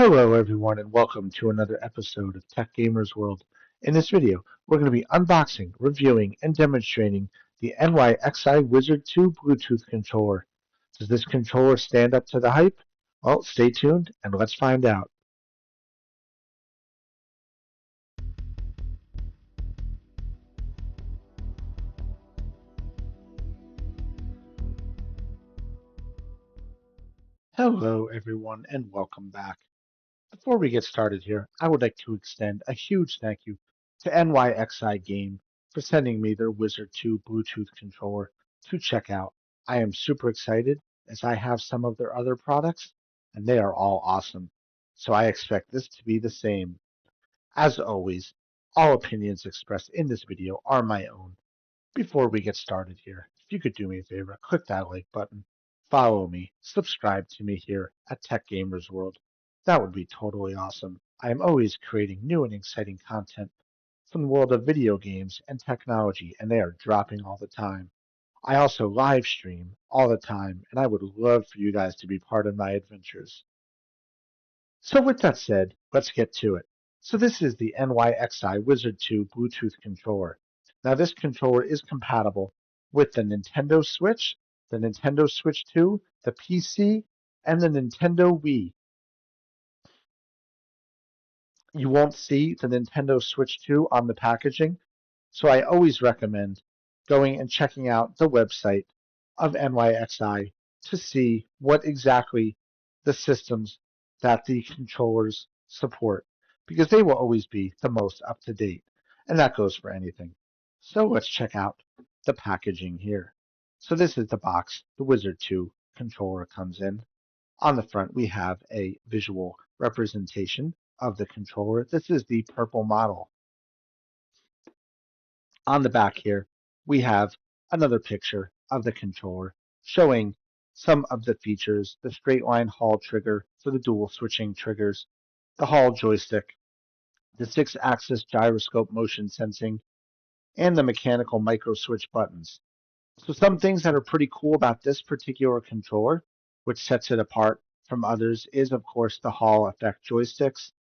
Hello everyone and welcome to another episode of Tech Gamers World. In this video, we're going to be unboxing, reviewing, and demonstrating the NYXI Wizard 2 Bluetooth controller. Does this controller stand up to the hype? Well, stay tuned and let's find out. Hello everyone and welcome back. Before we get started here, I would like to extend a huge thank you to NYXI Game for sending me their Wizard 2 Bluetooth controller to check out. I am super excited as I have some of their other products and they are all awesome. So I expect this to be the same. As always, all opinions expressed in this video are my own. Before we get started here, if you could do me a favor, click that like button, follow me, subscribe to me here at Tech Gamers World. That would be totally awesome. I am always creating new and exciting content from the world of video games and technology, and they are dropping all the time. I also live stream all the time, and I would love for you guys to be part of my adventures. So with that said, let's get to it. So this is the NYXI Wizard 2 Bluetooth controller. Now this controller is compatible with the Nintendo Switch, the Nintendo Switch 2, the PC, and the Nintendo Wii. You won't see the Nintendo Switch 2 on the packaging, so I always recommend going and checking out the website of NYXI to see what exactly the systems that the controllers support, because they will always be the most up to date, and that goes for anything. So let's check out the packaging here. So this is the box the Wizard 2 controller comes in. On the front, we have a visual representation of the controller. This is the purple model. On the back here, we have another picture of the controller showing some of the features, the straight line Hall trigger for the dual switching triggers, the Hall joystick, the 6-axis gyroscope motion sensing, and the mechanical micro switch buttons. So some things that are pretty cool about this particular controller, which sets it apart from others, is of course the Hall effect joysticks.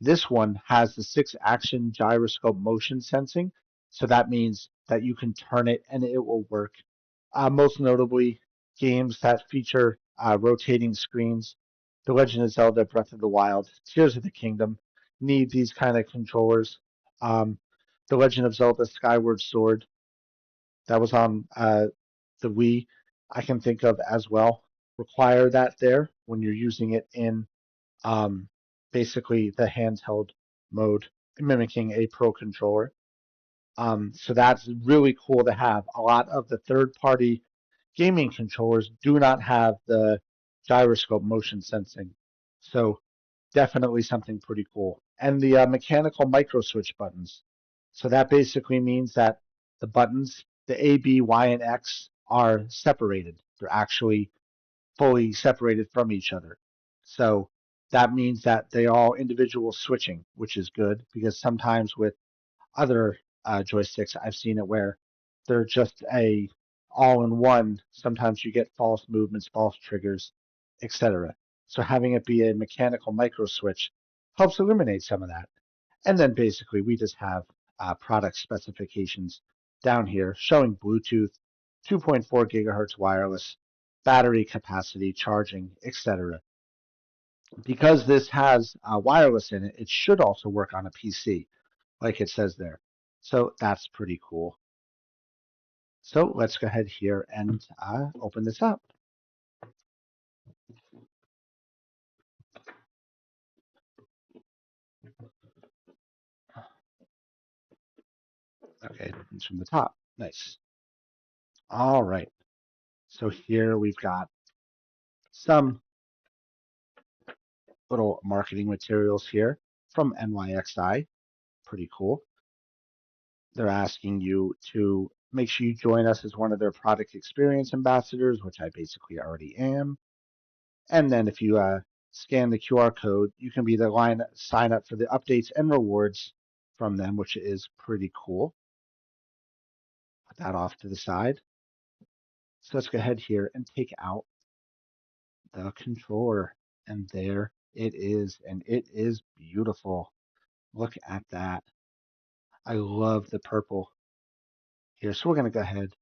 This one has the 6-action gyroscope motion sensing, so that means that you can turn it and it will work. Most notably, games that feature rotating screens, The Legend of Zelda Breath of the Wild, Tears of the Kingdom, need these kind of controllers. The Legend of Zelda Skyward Sword, that was on the Wii, I can think of as well, require that there when you're using it in um, basically the handheld mode, mimicking a Pro controller. So that's really cool to have. A lot of the third-party gaming controllers do not have the gyroscope motion sensing. So definitely something pretty cool. And the mechanical micro switch buttons. So that basically means that the buttons, the A, B, Y, and X, are separated. They're actually fully separated from each other. So that means that they are all individual switching, which is good because sometimes with other joysticks, I've seen it where they're just a all-in-one. Sometimes you get false movements, false triggers, etc. So having it be a mechanical micro switch helps eliminate some of that. And then basically we just have product specifications down here showing Bluetooth, 2.4 gigahertz wireless, battery capacity, charging, etc. Because this has wireless in it, it should also work on a PC, like it says there. So that's pretty cool. So let's go ahead here and open this up. Okay, it's from the top. Nice. All right. So here we've got some little marketing materials here from NYXI. Pretty cool. They're asking you to make sure you join us as one of their product experience ambassadors, which I basically already am. And then if you scan the QR code, you can be the line sign up for the updates and rewards from them, which is pretty cool. Put that off to the side. So let's go ahead here and take out the controller. And there It is, and it is beautiful. Look at that. I love the purple here. So we're going to go ahead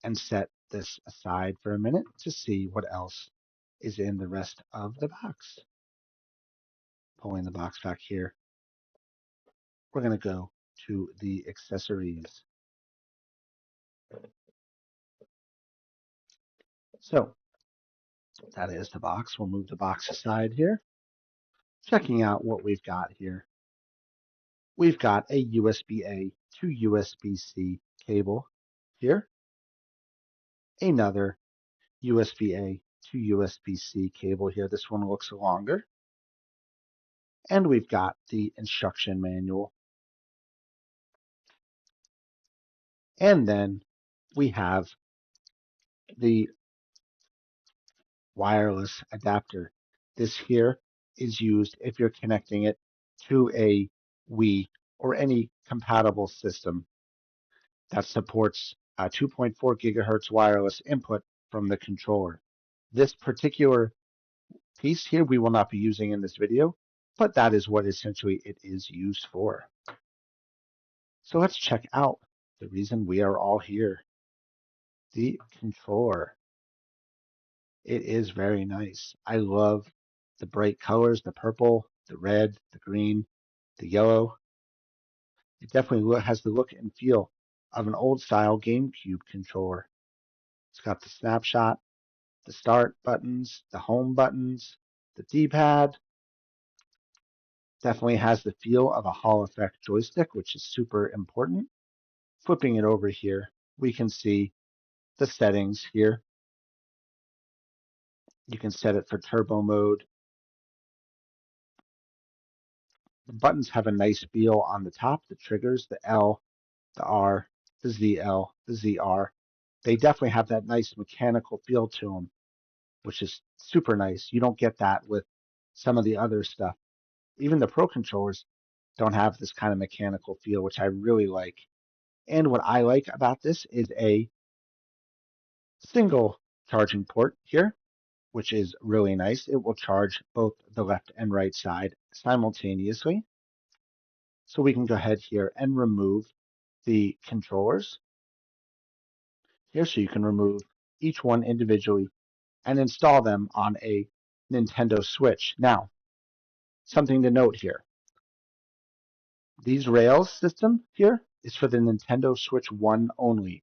and set this aside for a minute to see what else is in the rest of the box. Pulling the box back here, we're going to go to the accessories. So that is the box. We'll move the box aside here. Checking out what we've got here. We've got a USB-A to USB-C cable here. Another USB-A to USB-C cable here. This one looks longer. And we've got the instruction manual. And then we have the wireless adapter. This here is used if you're connecting it to a Wii or any compatible system that supports a 2.4 gigahertz wireless input from the controller. This particular piece here we will not be using in this video, but that is what essentially it is used for. So let's check out the reason we are all here. The controller. It is very nice. I love the bright colors, the purple, the red, the green, the yellow. It definitely has the look and feel of an old style GameCube controller. It's got the snapshot, the start buttons, the home buttons, the D-pad. Definitely has the feel of a Hall effect joystick, which is super important. Flipping it over here, we can see the settings here. You can set it for turbo mode. The buttons have a nice feel on the top, the triggers, the L, the R, the ZL, the ZR. They definitely have that nice mechanical feel to them, which is super nice. You don't get that with some of the other stuff. Even the Pro controllers don't have this kind of mechanical feel, which I really like. And what I like about this is a single charging port here, which is really nice. It will charge both the left and right side simultaneously. So we can go ahead here and remove the controllers here, so you can remove each one individually and install them on a Nintendo Switch. Now, something to note here. These rails system here is for the Nintendo Switch 1 only.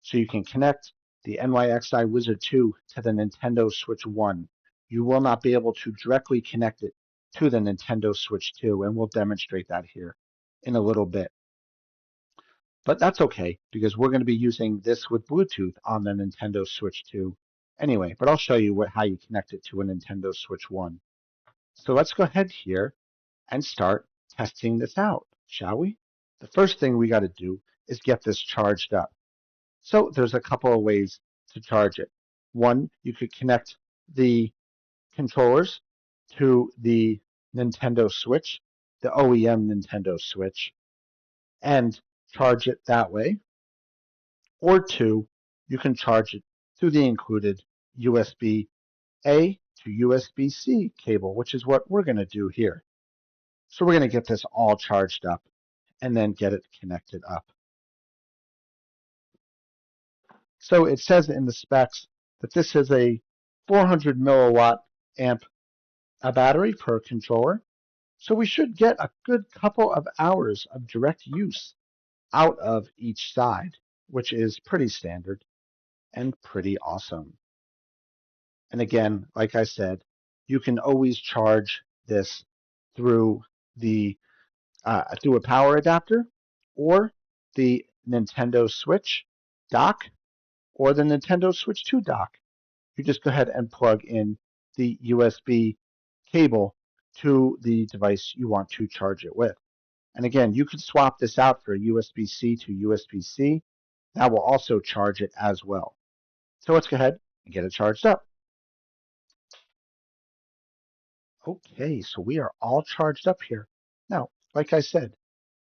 So you can connect the NYXI Wizard 2 to the Nintendo Switch 1. You will not be able to directly connect it to the Nintendo Switch 2, and we'll demonstrate that here in a little bit. But that's okay, because we're going to be using this with Bluetooth on the Nintendo Switch 2 anyway. But I'll show you how you connect it to a Nintendo Switch 1. So let's go ahead here and start testing this out, shall we? The first thing we got to do is get this charged up. So there's a couple of ways to charge it. One, you could connect the controllers to the Nintendo Switch, the OEM Nintendo Switch, and charge it that way. Or two, you can charge it through the included USB-A to USB-C cable, which is what we're going to do here. So we're going to get this all charged up and then get it connected up. So it says in the specs that this is a 400 milliwatt amp battery per controller. So we should get a good couple of hours of direct use out of each side, which is pretty standard and pretty awesome. And again, like I said, you can always charge this through the through a power adapter or the Nintendo Switch dock or the Nintendo Switch 2 dock. You just go ahead and plug in the USB cable to the device you want to charge it with. And again, you could swap this out for a USB-C to USB-C. That will also charge it as well. So let's go ahead and get it charged up. Okay, so we are all charged up here. Now, like I said,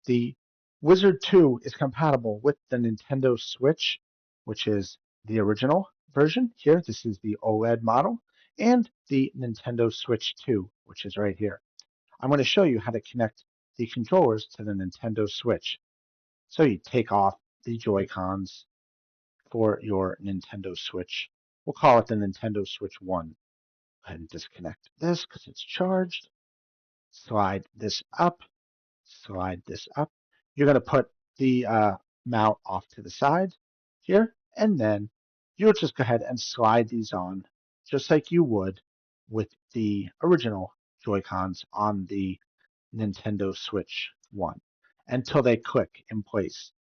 the Wizard 2 is compatible with the Nintendo Switch, which is the original version here. This is the OLED model. and the Nintendo Switch 2, which is right here. I'm going to show you how to connect the controllers to the Nintendo Switch. So you take off the Joy-Cons for your Nintendo Switch. We'll call it the Nintendo Switch 1. Go ahead and disconnect this because it's charged. Slide this up. Slide this up. You're going to put the mount off to the side here, and then you'll just go ahead and slide these on just like you would with the original Joy-Cons on the Nintendo Switch 1 until they click in place.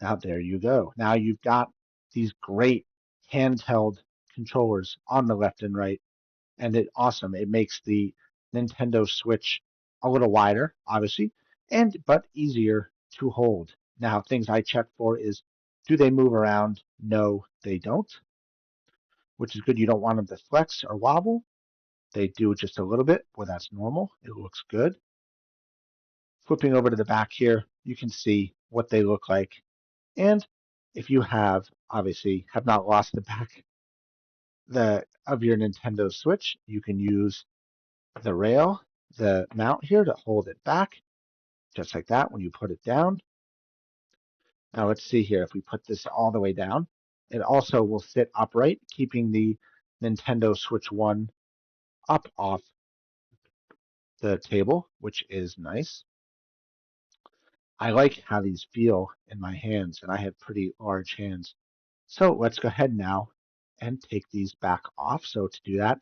Now there you go. Now you've got these great handheld controllers on the left and right, and it's awesome. It makes the Nintendo Switch a little wider, obviously, but easier to hold. Now, things I check for is, do they move around? No, they don't, which is good. You don't want them to flex or wobble. They do just a little bit. Well, that's normal. It looks good. Flipping over to the back here, you can see what they look like. And if you obviously have not lost the back of your Nintendo Switch, you can use the rail, the mount here to hold it back, just like that when you put it down. Now let's see here, if we put this all the way down, it also will sit upright, keeping the Nintendo Switch 1 up off the table, which is nice. I like how these feel in my hands, and I have pretty large hands. So let's go ahead now and take these back off. So to do that,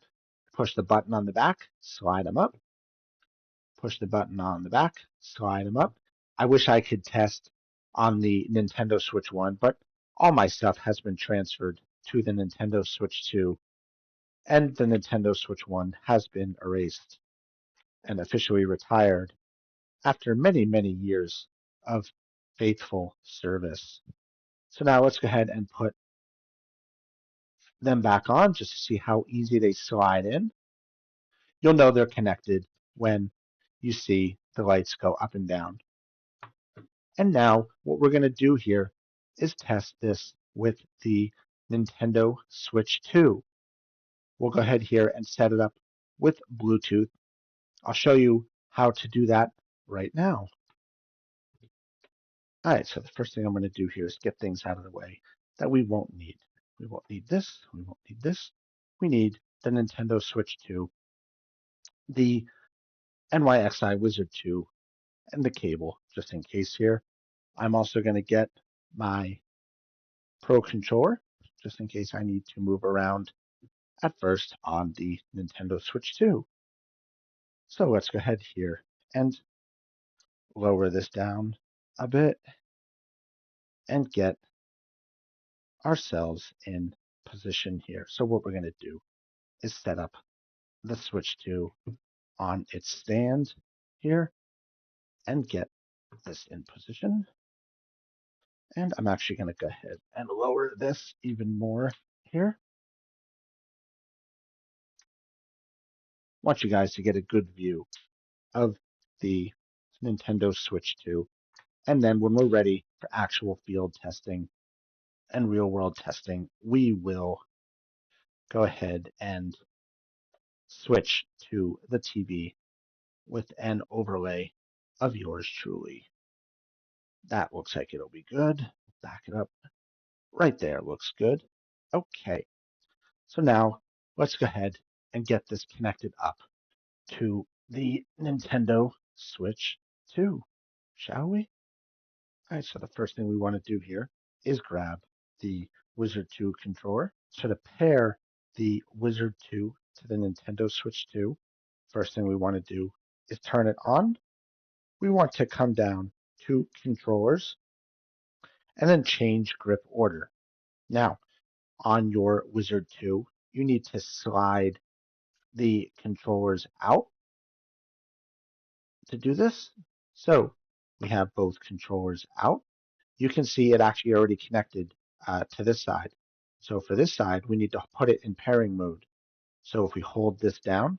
push the button on the back, slide them up. Push the button on the back, slide them up. I wish I could test on the Nintendo Switch 1, but all my stuff has been transferred to the Nintendo Switch 2, and the Nintendo Switch 1 has been erased and officially retired after many, many years of faithful service. So now let's go ahead and put them back on just to see how easy they slide in. You'll know they're connected when you see the lights go up and down. And now what we're going to do here is test this with the Nintendo Switch 2. We'll go ahead here and set it up with Bluetooth. I'll show you how to do that right now. All right, so the first thing I'm going to do here is get things out of the way that we won't need. We won't need this. We won't need this. We need the Nintendo Switch 2, the NYXI Wizard 2, and the cable, just in case here. I'm also going to get my Pro controller, just in case I need to move around at first on the Nintendo Switch 2. So let's go ahead here and lower this down a bit and get ourselves in position here. So what we're going to do is set up the Switch 2 on its stand here and get this in position. And I'm actually going to go ahead and lower this even more here. I want you guys to get a good view of the Nintendo Switch 2. And then when we're ready for actual field testing and real world testing, we will go ahead and switch to the TV with an overlay of yours truly. That looks like it'll be good. Back it up. Right there looks good. Okay. So now let's go ahead and get this connected up to the Nintendo Switch 2, shall we? All right, so the first thing we want to do here is grab the Wizard 2 controller. So to pair the Wizard 2 to the Nintendo Switch 2, first thing we want to do is turn it on. We want to come down to Controllers and then change grip order. Now, on your Wizard 2, you need to slide the controllers out to do this. So we have both controllers out. You can see it actually already connected to this side. So for this side, we need to put it in pairing mode. So if we hold this down,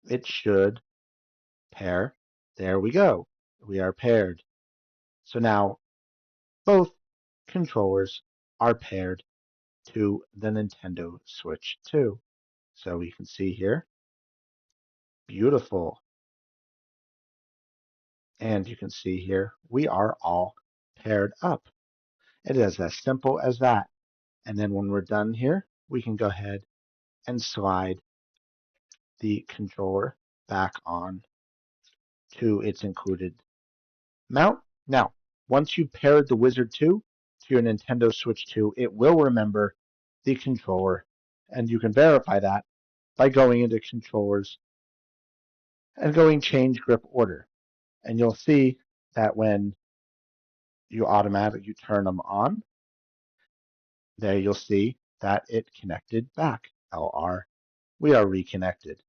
it should pair. There we go. We are paired. So now both controllers are paired to the Nintendo Switch 2. So we can see here, beautiful. And you can see here, we are all paired up. It is as simple as that. And then when we're done here, we can go ahead and slide the controller back on to its included mount. Now, once you've paired the Wizard 2 to your Nintendo Switch 2, it will remember the controller, and you can verify that by going into controllers and going change grip order. And you'll see that when you automatically turn them on, there you'll see that it connected back. LR, we are reconnected.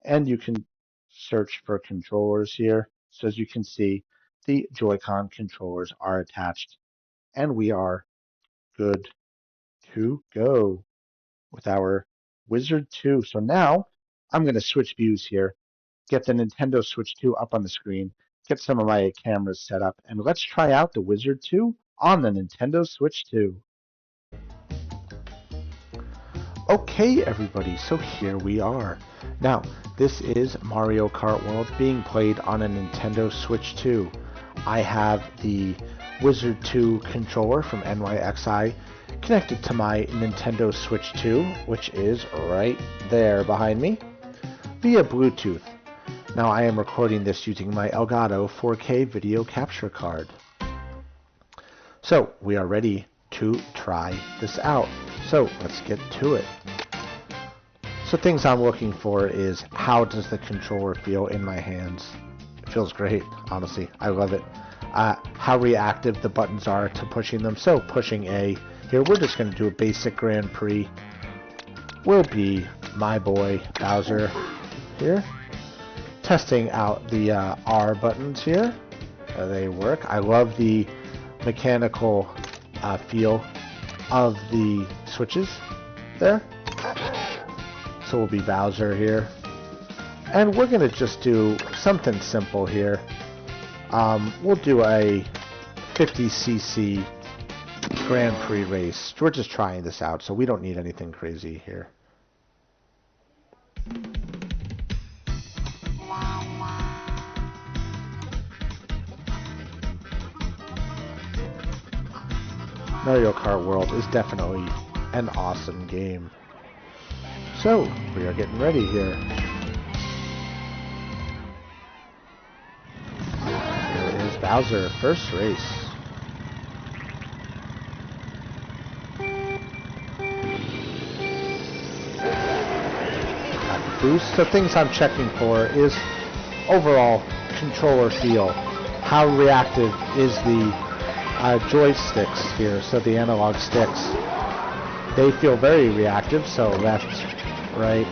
And you can search for controllers here. So as you can see, the Joy-Con controllers are attached, and we are good to go with our Wizard 2. So now I'm going to switch views here, get the Nintendo Switch 2 up on the screen, get some of my cameras set up, and let's try out the Wizard 2 on the Nintendo Switch 2. Okay, everybody, so here we are. Now, this is Mario Kart World being played on a Nintendo Switch 2. I have the Wizard 2 controller from NYXI connected to my Nintendo Switch 2, which is right there behind me, via Bluetooth. Now I am recording this using my Elgato 4K video capture card. So we are ready to try this out. So let's get to it. So things I'm looking for is, how does the controller feel in my hands? It feels great, honestly. I love it. How reactive the buttons are to pushing them. So pushing A, here we're just going to do a basic Grand Prix. Will be my boy Bowser here. Testing out the R buttons here. They work. I love the mechanical feel of the switches there. So we'll be Bowser here. And we're going to just do something simple here. We'll do a 50cc Grand Prix race. We're just trying this out, so we don't need anything crazy here. Mario Kart World is definitely an awesome game. So, we are getting ready here. Here is Bowser, first race. Boost. So things I'm checking for is overall controller feel. How reactive is the joysticks here, so the analog sticks. They feel very reactive, so left, right,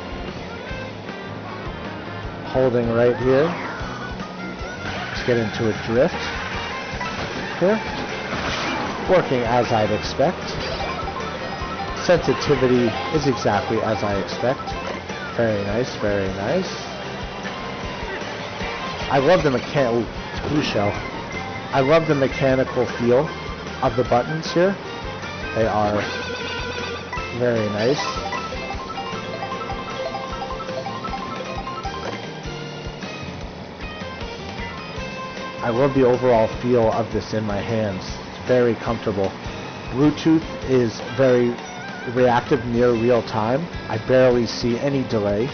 holding right here. Let's get into a drift here. Working as I'd expect. Sensitivity is exactly as I expect. Very nice, very nice. I love the blue shell. I love the mechanical feel of the buttons here. They are very nice. I love the overall feel of this in my hands. It's very comfortable. Bluetooth is very reactive near real time. I barely see any delay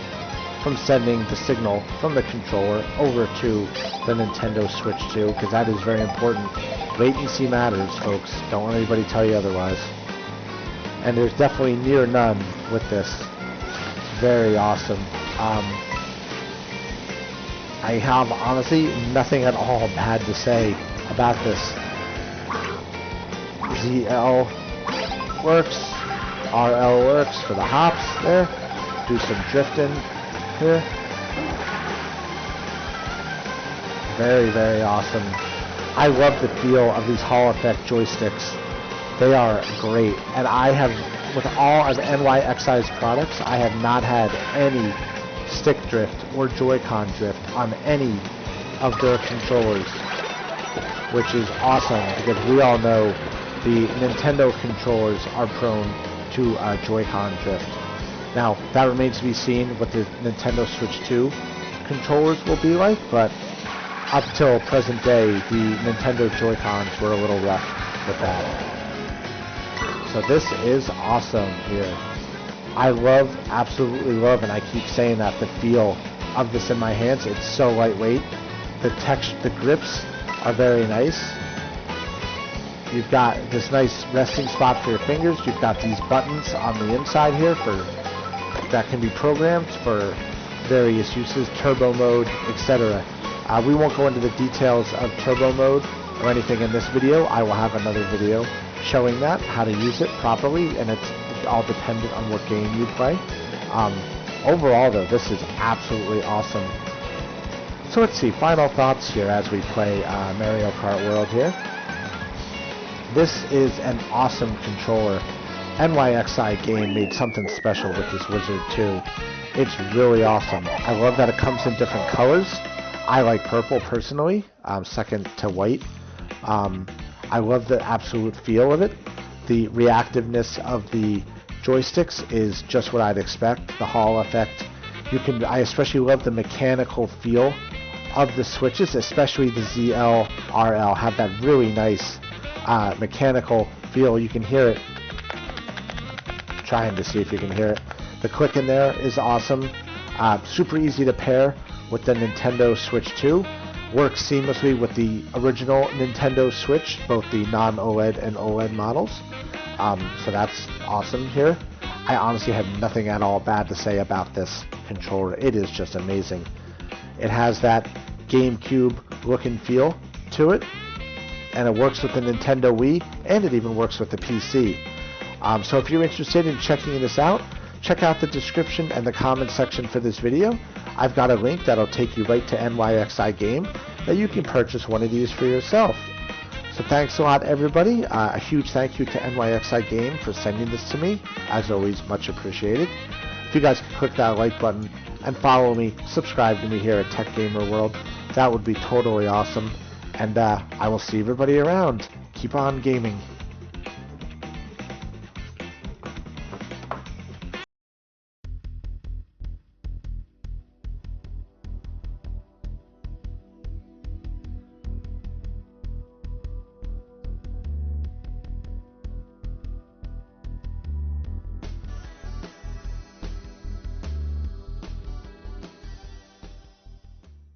from sending the signal from the controller over to the Nintendo Switch 2, because that is very important. Latency matters, folks. Don't let anybody tell you otherwise. And there's definitely near none with this. It's very awesome. I have honestly nothing at all bad to say about this. ZL works, RL works for the hops there. Do some drifting here. Very, very awesome. I love the feel of these Hall Effect joysticks. They are great. And I have, with all of NYXI's products, I have not had any stick drift or Joy-Con drift on any of their controllers, which is awesome, because we all know the Nintendo controllers are prone to Joy-Con drift. Now, that remains to be seen what the Nintendo Switch 2 controllers will be like, but up till present day, the Nintendo Joy-Cons were a little rough with that. So this is awesome here. I absolutely love, and I keep saying that, the feel of this in my hands. It's so lightweight. The grips are very nice. You've got this nice resting spot for your fingers. You've got these buttons on the inside here that can be programmed for various uses, turbo mode, etc. We won't go into the details of turbo mode or anything in this video. I will have another video showing that, how to use it properly, and it's all dependent on what game you play. Overall though, this is absolutely awesome. So let's see, final thoughts here as we play Mario Kart World here. This is an awesome controller. NYXI game made something special with this Wizard 2. It's really awesome. I love that it comes in different colors. I like purple personally, second to white. I love the absolute feel of it. The reactiveness of the joysticks is just what I'd expect. The Hall effect. I especially love the mechanical feel of the switches, especially the ZL, RL, have that really nice mechanical feel. You can hear it. Trying to see if you can hear it. The click in there is awesome. Super easy to pair with the Nintendo Switch 2. Works seamlessly with the original Nintendo Switch, both the non-OLED and OLED models. So that's awesome here. I honestly have nothing at all bad to say about this controller. It is just amazing. It has that GameCube look and feel to it, and it works with the Nintendo Wii, and it even works with the PC. So if you're interested in checking this out, check out the description and the comment section for this video. I've got a link that'll take you right to NYXI Game that you can purchase one of these for yourself. So thanks a lot, everybody. A huge thank you to NYXI Game for sending this to me. As always, much appreciated. If you guys could click that like button and follow me, subscribe to me here at Tech Gamer World, that would be totally awesome. And I will see everybody around. Keep on gaming.